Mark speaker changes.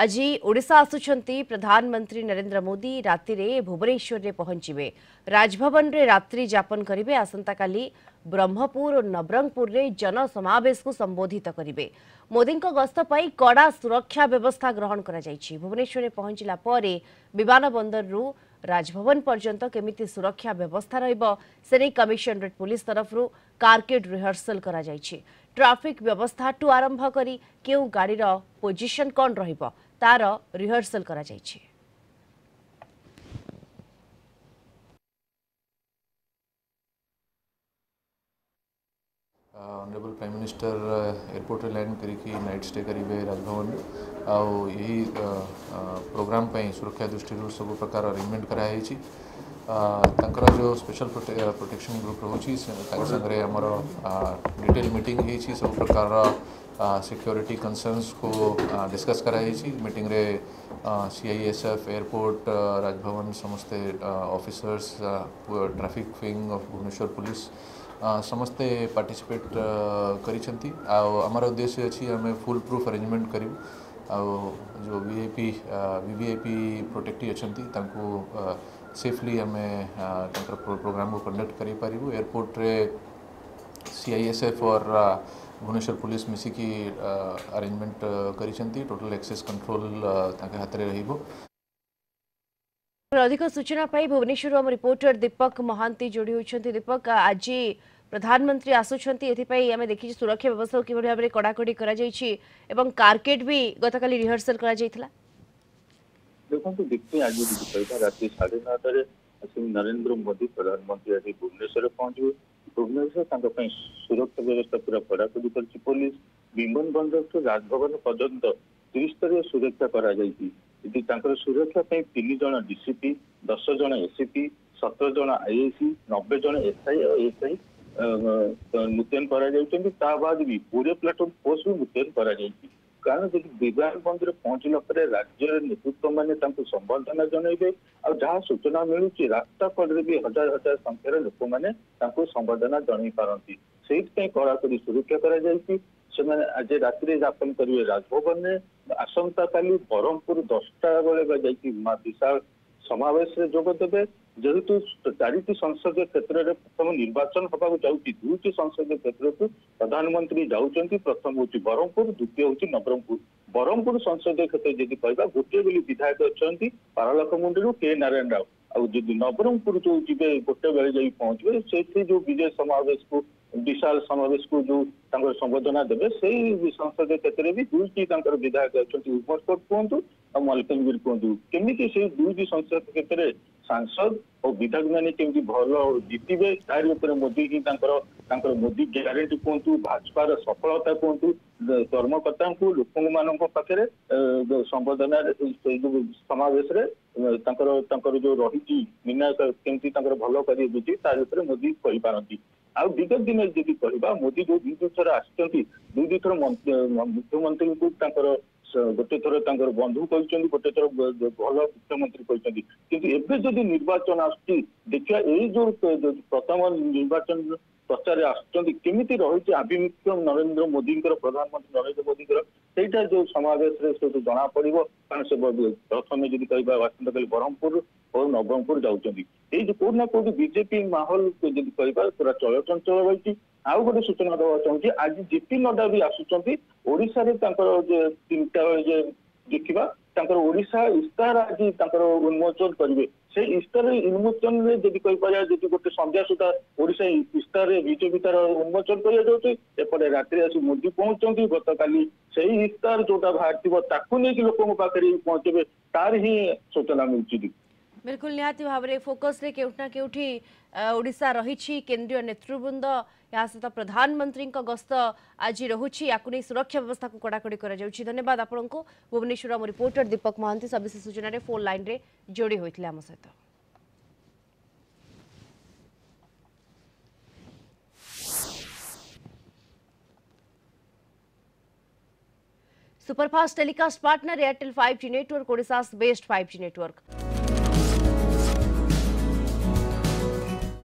Speaker 1: आज ओडिशा आसुछंती प्रधानमंत्री नरेंद्र मोदी राति रे भुवनेश्वर रे पहुंचीबे। राजभवन रे रात्रि जापन करिवे। आसंता काली ब्रह्मपुर और नवरंगपुर रे जनसमावेश को संबोधित करिवे। मोदी को गस्त पाई कड़ा सुरक्षा व्यवस्था ग्रहण करा जायछि। भुवनेश्वर रे पहुंचला परे विमान बंदर रु राजभवन पर्यंत केमिति सुरक्षा व्यवस्था रहिबो सेने कमिशनरेट पुलिस तरफरु कारकेड रिहर्सल करा जायछि। ट्रैफिक व्यवस्था टू आरंभ करी केउ गाड़ीर पोजिशन कौन रहिबो तार रिहर्सल करा जायछि।
Speaker 2: Honourable prime minister airport land करिकी नाइट स्टे करेंगे राजभवन आउ यही प्रोग्राम पे सुरक्षा दृष्टि सब प्रकार अरेंजमेंट कराई जो स्पेशल प्रोटेक्शन ग्रुप रोची सागर आमर डिटेल मीटिंग होती सब प्रकार सिक्योरिटी कंसर्न्स को डिस्कस कराई मीटिंग रे CISF एयरपोर्ट राजभवन समस्ते officers traffic wing of Bhubaneswar police समस्ते पार्टिसिपेट करिसेंती आमर उद्देश्य अच्छी आम फुल प्रूफ अरेंजमेंट करूँ जो VVIP प्रोटेक्टी अच्छा सेफली आम प्रोग्राम को कंडक्ट करूँ। एयरपोर्ट रे CISF और भुवनेश्वर पुलिस मिसिकी अरेंजमेंट करिसेंती। टोटल एक्सेस कंट्रोल ताके हाथ रे रहिबो।
Speaker 1: अधिक सूचना पाई भुवनेश्वर आम रिपोर्टर दीपक महांती जोड़ी होती। दीपक आज प्रधानमंत्री आसुछंती एथिपाई आमे देखि सुरक्षा व्यवस्था किभଳି भाबरे कड़ाकड़ी करा जायछि एवं कारकेट भी गतकाली रिहर्सल करा जायथिला।
Speaker 3: देखो देखते आज रात 9:30 नरेंद्र मोदी प्रधानमंत्री आज भुवनेश्वर पहुंचे। भुवनेश्वर सुरक्षा व्यवस्था पूरा कड़ाकड़ी कर पुलिस विमान बंदर तो राजभवन पर्यंत 30 स्तरीय सुरक्षा करा जायछि। सुरक्षा 3 जन DCP 10 जन SCP 17 जन IAC 90 जन SI और SI मुतयन करा बाद भी पूरे प्लाटून फोर्स भी मुतयन करा कारण जब विमान बंदर पहुंचला राज्य नेतृत्व मैंने संबर्धना जनइबे आ जहाँ सूचना मिलूँ रास्ता कड़े भी हजार हजार संख्यार लोक मैंने संबर्धना जन पारती से कड़ाकड़ी सुरक्षा कर आज राति जापन करेंगे राजभवन में। आसंता काली ब्रह्मपुर 10टा बेले विशाल समावेश जोग देवे जेहेतु 4टी संसदीय क्षेत्र में प्रथम निर्वाचन होगा जाऊँगी 2टी संसदीय क्षेत्र को प्रधानमंत्री जाऊँच। प्रथम हूँ ब्रह्मपुर द्वितीय हूँ नवरंगपुर। ब्रह्मपुर संसदीय क्षेत्र जब कह गोटे बोली विधायक अच्छा पारलाखमुंडी के नारायण राव आदि नवरंगपुर जो जी गोटे बेले जा पहुंचे से जो विजय समावेश को विशाल समावेश को जो संबोधना देवे से संसदीय क्षेत्र में 2टी विधायक अच्छा उमरकोट कहतु और मलकानगिरी कहतु केमी से 2टी संसदीय क्षेत्र सांसद और विधायक मैंने केमी भल जीतवे तार मोदी ही मोदी ग्यारंटी कहतु भाजपार सफलता कहतु कर्मकर्ता को लोक मान पाखे संबोधना समावेश जो रही निर्णायक केमती भल कर तार मोदी कही आ विगत दिन जब कह मोदी जो 2 थर आसुँच 2 थर मुख्यमंत्री को गोटे थर बंधु कहते गोटे थर भल मुख्यमंत्री कहते किंतु एवं जदि निर्वाचन आसुची देखिए यही जो प्रथम निर्वाचन प्रचार आसुँच रही आभिमुख्य नरेंद्र मोदी प्रधानमंत्री नरेंद्र मोदी सेटा जो समावेश जना पड़ो कारण से प्रथम जब कह आसंता काली ब्रह्मपुर और नवरंगपुर जाऊँगी ये कौट ना कौट बीजेपी माहौल जब कह पूरा चलचंचल रही। आउ गोटे सूचना देवा चाहिए आज JP नड्डा भी आसुँच ओडिशा रे 3टा देखा ओडिशा इस्ताहार आज उन्मोचन करेंगे से इस्ताहार उन्मोचन में जब कह जब गोटे संध्या सुधा ओडिशा इस्ताहार बीजेपी तार उन्मोचन करपटे राति आस मोदी पहुंचती गत काली से इस्ताहार जोटा बाहर लोक पाखे पहुंचे तार ही सूचना मिलती।
Speaker 1: बिल्कुल निहाती भाव में फोकस रे केउठना केउठी ओडिशा रही केंद्रीय नेतृवृंद या सहित प्रधानमंत्री गस्त आज रहुछि याकु नै सुरक्षा व्यवस्था को कड़ाकड़ी करा जाउछि। धन्यवाद आपनको भुवनेश्वर आम रिपोर्टर दीपक महांती सविशेष सूचना रे फोन लाइन रे जोड़ी होइथिले आम सहित। Superfast telecast partner Airtel 5G network Odisha's best 5G network.